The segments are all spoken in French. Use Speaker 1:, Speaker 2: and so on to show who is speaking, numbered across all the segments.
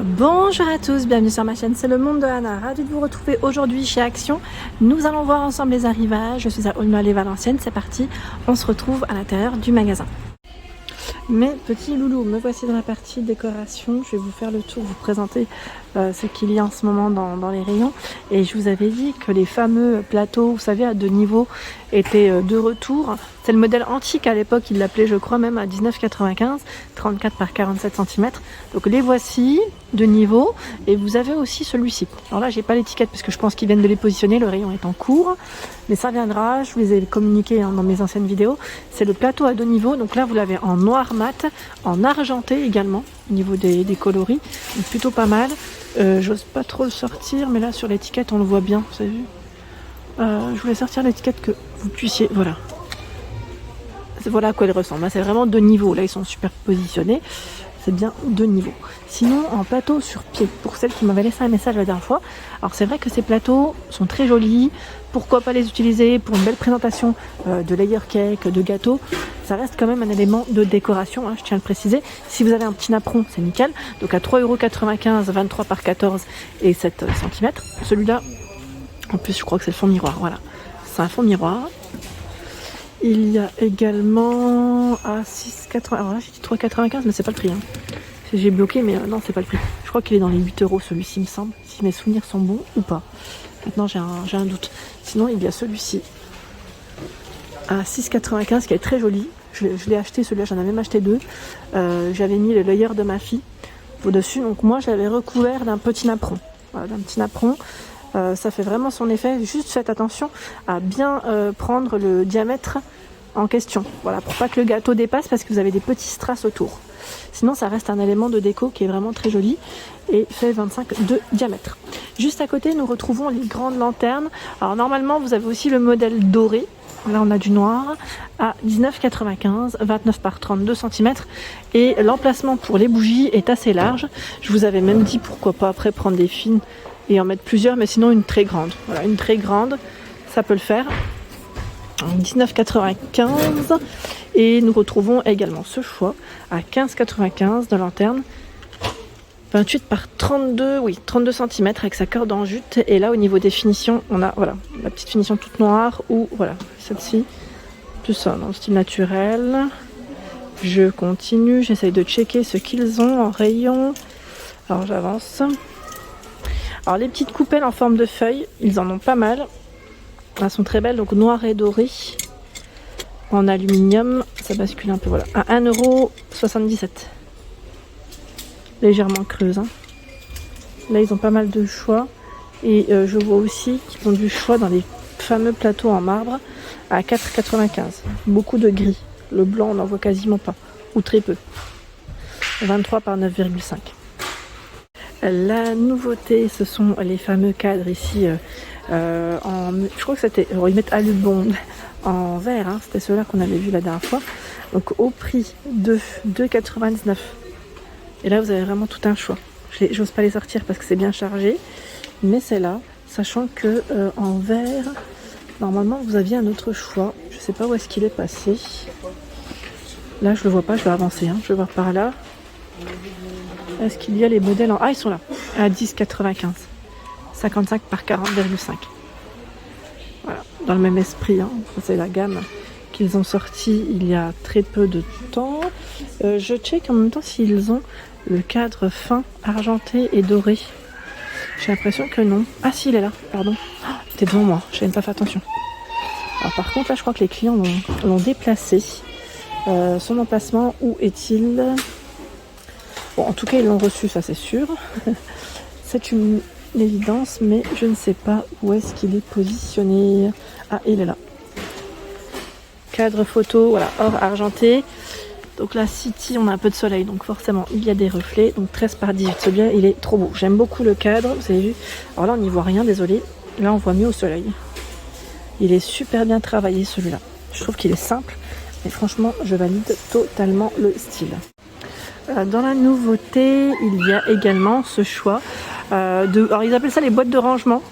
Speaker 1: Bonjour à tous, bienvenue sur ma chaîne, c'est le monde de Anna. Ravie de vous retrouver aujourd'hui chez Action. Nous allons voir ensemble les arrivages. Je suis à Aulnoy-les-Valenciennes, c'est parti. On se retrouve à l'intérieur du magasin. Mes petits loulous, me voici dans la partie décoration. Je vais vous faire le tour, vous présenter ce qu'il y a en ce moment dans les rayons. Et je vous avais dit que les fameux plateaux, vous savez, à 2 niveaux, étaient de retour. C'est le modèle antique à l'époque, il l'appelait je crois même à 19,95, 34 par 47 cm. Donc les voici, 2 niveaux. Et vous avez aussi celui-ci. Alors là, j'ai pas l'étiquette parce que je pense qu'ils viennent de les positionner, le rayon est en cours. Mais ça viendra, je vous les ai communiqués dans mes anciennes vidéos. C'est le plateau à 2 niveaux. Donc là, vous l'avez en noir mat, en argenté également, au niveau des coloris. Donc plutôt pas mal. J'ose pas trop le sortir, mais là sur l'étiquette, on le voit bien, vous avez vu. Je voulais sortir l'étiquette que vous puissiez, voilà. Voilà à quoi il ressemble. Là, c'est vraiment 2 niveaux. Là, ils sont super positionnés. C'est bien 2 niveaux. Sinon, en plateau sur pied, pour celles qui m'avaient laissé un message la dernière fois. Alors, c'est vrai que ces plateaux sont très jolis. Pourquoi pas les utiliser pour une belle présentation de layer cake, de gâteau. Ça reste quand même un élément de décoration, hein, je tiens à le préciser. Si vous avez un petit napperon, c'est nickel. Donc, à 3,95 €, 23 par 14 et 7 cm. Celui-là, en plus, je crois que c'est le fond miroir. Voilà. C'est un fond miroir. Il y a également à 6,80 €. Alors là, j'ai dit 3,95 €, mais c'est pas le prix. Hein. J'ai bloqué, mais non, c'est pas le prix. Je crois qu'il est dans les 8 € celui-ci, me semble. Si mes souvenirs sont bons ou pas. Maintenant, j'ai un doute. Sinon, il y a celui-ci à 6,95 € qui est très joli. Je l'ai acheté, celui-là, j'en avais même acheté 2. J'avais mis le layer de ma fille au-dessus. Donc, moi, je l'avais recouvert d'un petit napperon. Voilà, d'un petit napperon. Ça fait vraiment son effet. Juste faites attention à bien prendre le diamètre en question. Voilà, pour pas que le gâteau dépasse parce que vous avez des petits strass autour. Sinon, ça reste un élément de déco qui est vraiment très joli et fait 25 de diamètre. Juste à côté, nous retrouvons les grandes lanternes. Alors normalement, vous avez aussi le modèle doré. Là, on a du noir à 19,95 €, 29 par 32 cm. Et l'emplacement pour les bougies est assez large. Je vous avais même dit pourquoi pas après prendre des fines et en mettre plusieurs, mais sinon une très grande. Voilà, une très grande, ça peut le faire. 19,95 €. Et nous retrouvons également ce choix à 15,95 € de lanterne. 28 par 32, oui, 32 cm avec sa corde en jute. Et là, au niveau des finitions, on a voilà, la petite finition toute noire ou voilà, celle-ci. Tout ça dans le style naturel. Je continue, j'essaye de checker ce qu'ils ont en rayon. Alors j'avance. Alors les petites coupelles en forme de feuilles, ils en ont pas mal. Elles sont très belles, donc noir et doré. En aluminium, ça bascule un peu, voilà. À 1,77 €. Légèrement creuse. Hein. Là, ils ont pas mal de choix. Et je vois aussi qu'ils ont du choix dans les fameux plateaux en marbre à 4,95 €. Beaucoup de gris. Le blanc, on n'en voit quasiment pas. Ou très peu. 23 par 9,5. La nouveauté, ce sont les fameux cadres ici. Je crois que c'était... ils mettent Alubond en vert. Hein, c'était ceux-là qu'on avait vu la dernière fois. Donc au prix de 2,99 €. Et là, vous avez vraiment tout un choix. J'ose pas les sortir parce que c'est bien chargé. Mais c'est là, sachant que en vert, normalement, vous aviez un autre choix. Je sais pas où est-ce qu'il est passé. Là, je le vois pas. Je vais avancer. Hein, je vais voir par là. Est-ce qu'il y a les modèles en... Ah, ils sont là. À 10,95 €. 55 par 40,5. Voilà. Dans le même esprit. Hein. C'est la gamme qu'ils ont sorti il y a très peu de temps. Je check en même temps s'ils ont le cadre fin, argenté et doré. J'ai l'impression que non. Ah si, il est là, pardon. Oh, il était devant moi, je n'avais pas fait attention. Alors par contre, là, je crois que les clients l'ont déplacé. Son emplacement, où est-il? Bon, en tout cas, ils l'ont reçu, ça c'est sûr. C'est une évidence, mais je ne sais pas où est-ce qu'il est positionné. Ah, il est là. Cadre photo, voilà, or argenté. Donc la City, on a un peu de soleil, donc forcément il y a des reflets. Donc 13 par 18, celui-là il est trop beau. J'aime beaucoup le cadre, vous avez vu. Alors là on n'y voit rien, désolé. Là on voit mieux au soleil. Il est super bien travaillé celui-là. Je trouve qu'il est simple, mais franchement je valide totalement le style. Dans la nouveauté, il y a également ce choix alors ils appellent ça les boîtes de rangement.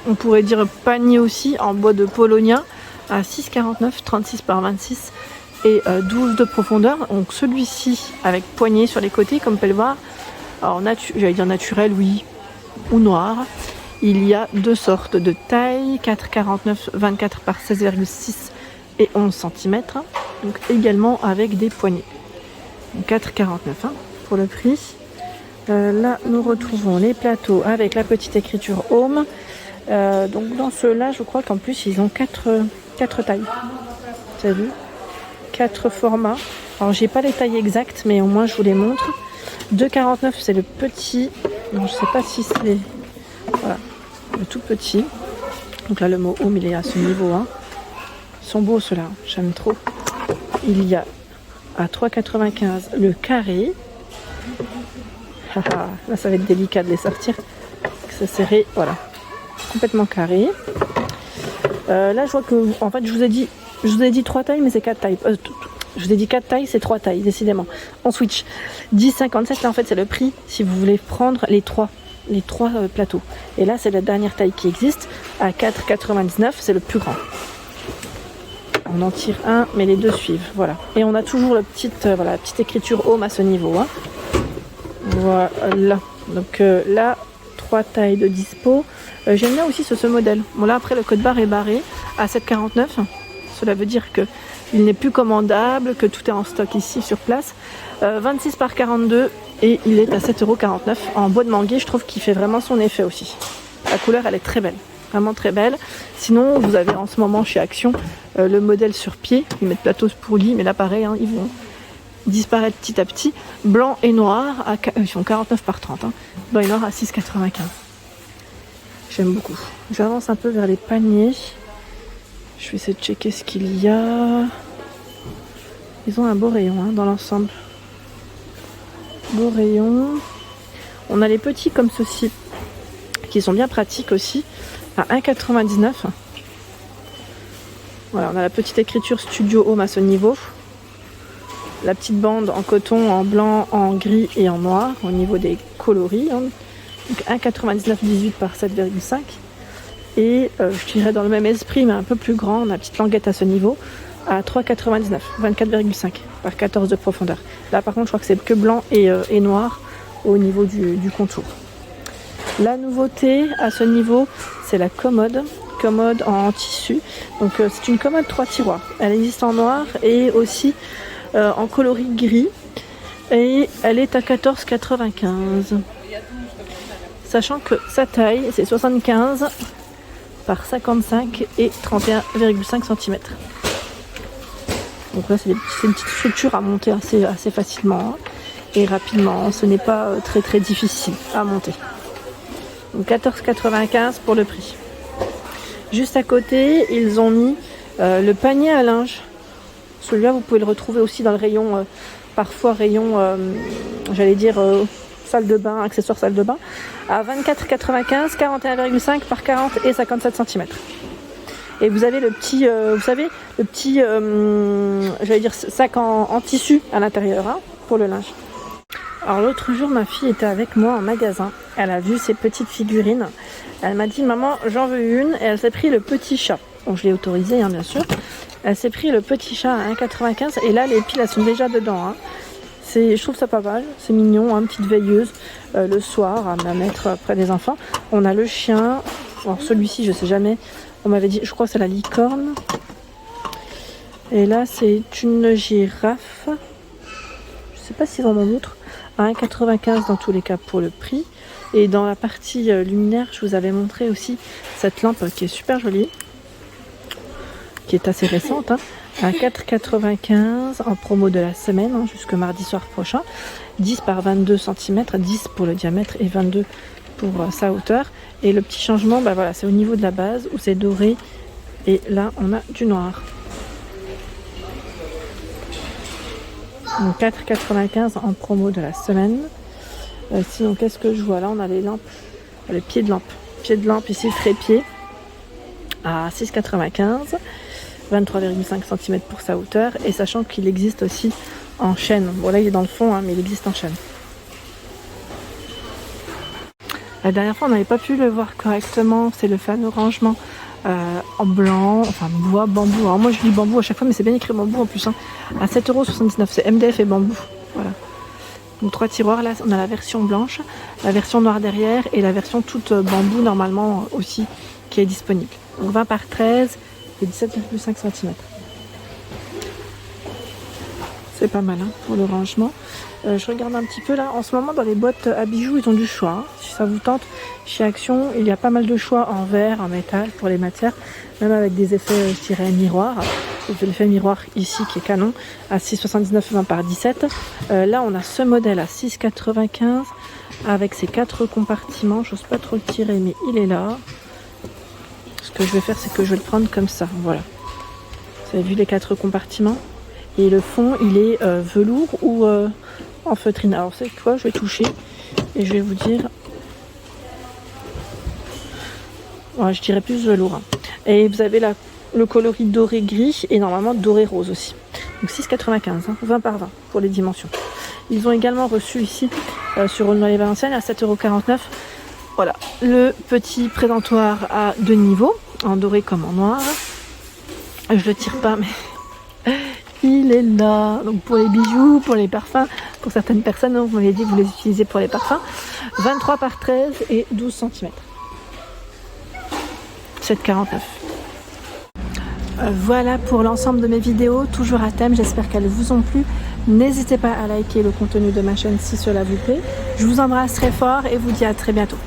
Speaker 1: On pourrait dire panier aussi, en bois de Polonia à 6,49 €, 36 par 26 et 12 de profondeur. Donc celui-ci avec poignée sur les côtés, comme vous pouvez le voir. Alors j'allais dire naturel, oui, ou noir. Il y a deux sortes de tailles, 4,49, 24 par 16,6 et 11 cm. Donc également avec des poignées. 4,49 hein, pour le prix. Là, nous retrouvons les plateaux avec la petite écriture Home. Donc dans ceux-là, je crois qu'en plus, ils ont 4 tailles. Vous avez vu ? 4 formats. Alors, j'ai pas les tailles exactes, mais au moins, je vous les montre. 2,49, c'est le petit. Non, je sais pas si c'est... Voilà, le tout petit. Donc là, le mot Home, il est à ce niveau. Hein. Ils sont beaux, ceux-là. J'aime trop. Il y a à 3,95 le carré. Là, ça va être délicat de les sortir. Ça serré, voilà. Complètement carré. Là, je vois que, en fait, je vous ai dit 3 tailles, mais c'est 4 tailles. Je vous ai dit 4 tailles, c'est 3 tailles, décidément. On switch. 10,57, là, en fait, c'est le prix si vous voulez prendre les 3 plateaux. Et là, c'est la dernière taille qui existe. À 4,99, c'est le plus grand. On en tire un, mais les deux suivent. Voilà. Et on a toujours la petite écriture Home à ce niveau. Hein. Voilà. Donc là, 3 tailles de dispo. J'aime bien aussi ce modèle. Bon, là, après, le code barre est barré à 7,49. Cela veut dire que il n'est plus commandable, que tout est en stock ici sur place. 26 par 42 et il est à 7,49 € en bois de manguier. Je trouve qu'il fait vraiment son effet aussi. La couleur, elle est très belle. Vraiment très belle. Sinon, vous avez en ce moment chez Action le modèle sur pied. Ils mettent plateau pour lit, mais là, pareil, hein, ils vont disparaître petit à petit. Blanc et noir, ils sont 49 par 30. Hein. Blanc et noir à 6,95. J'aime beaucoup. J'avance un peu vers les paniers. Je vais essayer de checker ce qu'il y a. Ils ont un beau rayon hein, dans l'ensemble. Beau rayon. On a les petits comme ceci, qui sont bien pratiques aussi, à 1,99. Voilà, on a la petite écriture Studio Home à ce niveau. La petite bande en coton, en blanc, en gris et en noir au niveau des coloris. Hein. Donc 1,99 18 par 7,5. Et je dirais dans le même esprit, mais un peu plus grand, on a la petite languette à ce niveau, à 3,99, 24,5 par 14 de profondeur. Là par contre, je crois que c'est que blanc et noir au niveau du contour. La nouveauté à ce niveau, c'est la commode en tissu. Donc c'est une commode 3 tiroirs. Elle existe en noir et aussi en coloris gris. Et elle est à 14,95. Sachant que sa taille, c'est 75 par 55 et 31,5 cm. Donc là, c'est une petite structure à monter assez facilement et rapidement. Ce n'est pas très très difficile à monter. Donc 14,95 pour le prix. Juste à côté, ils ont mis le panier à linge. Celui-là, vous pouvez le retrouver aussi dans le rayon, parfois rayon, salle de bain, accessoires salle de bain, à 24,95, 41,5 par 40 et 57 cm. Et vous avez le petit, sac en tissu à l'intérieur hein, pour le linge. Alors l'autre jour, ma fille était avec moi en magasin. Elle a vu ces petites figurines. Elle m'a dit, maman, j'en veux une. Et elle s'est pris le petit chat. Donc je l'ai autorisé, hein, bien sûr. Elle s'est pris le petit chat à 1,95 et là, les piles, elles sont déjà dedans. Hein. Je trouve ça pas mal, c'est mignon, hein, petite veilleuse le soir à mettre près des enfants. On a le chien, alors celui-ci je sais jamais, on m'avait dit, je crois que c'est la licorne. Et là c'est une girafe, je sais pas s'ils en ont d'autres, à 1,95 dans tous les cas pour le prix. Et dans la partie luminaire, je vous avais montré aussi cette lampe qui est super jolie, qui est assez récente, hein. À 4,95 en promo de la semaine, hein, jusque mardi soir prochain. 10 par 22 cm, 10 pour le diamètre et 22 pour sa hauteur. Et le petit changement, bah voilà, c'est au niveau de la base où c'est doré. Et là, on a du noir. Donc 4,95 en promo de la semaine. Sinon, qu'est-ce que je vois là? On a les lampes, les pieds de lampe. Pieds de lampe ici, trépied à 6,95. 23,5 cm pour sa hauteur et sachant qu'il existe aussi en chaîne. Bon là il est dans le fond hein, mais il existe en chaîne. La dernière fois on n'avait pas pu le voir correctement, c'est le fameux rangement en blanc, enfin bois, bambou. Alors moi je dis bambou à chaque fois mais c'est bien écrit bambou en plus hein. À 7,79 €, c'est MDF et bambou. Voilà. Donc 3 tiroirs, là on a la version blanche, la version noire derrière et la version toute bambou normalement aussi qui est disponible. Donc 20 par 13 et 17,5 cm. C'est pas mal hein, pour le rangement. Je regarde un petit peu là, en ce moment dans les boîtes à bijoux ils ont du choix. Hein. Si ça vous tente, chez Action il y a pas mal de choix en verre, en métal pour les matières, même avec des effets je dirais miroir. J'ai l'effet miroir ici qui est canon à 6,79 20 par 17. Là on a ce modèle à 6,95 avec ses 4 compartiments. J'ose pas trop le tirer mais il est là. Ce que je vais faire c'est que je vais le prendre comme ça. Voilà. Vous avez vu les 4 compartiments. Et le fond il est velours ou en feutrine. Alors c'est quoi, je vais toucher et je vais vous dire. Ouais, je dirais plus velours. Hein. Et vous avez le coloris doré gris et normalement doré rose aussi. Donc 6,95, hein, 20 par 20 pour les dimensions. Ils ont également reçu ici sur Aulnoy Valenciennes à 7,49 €. Voilà, le petit présentoir à 2 niveaux, en doré comme en noir. Je le tire pas mais il est là. Donc pour les bijoux, pour les parfums, pour certaines personnes, vous m'avez dit que vous les utilisez pour les parfums. 23 par 13 et 12 cm. 7,49 €. Voilà pour l'ensemble de mes vidéos, toujours à thème, j'espère qu'elles vous ont plu. N'hésitez pas à liker le contenu de ma chaîne si cela vous plaît. Je vous embrasse très fort et vous dis à très bientôt.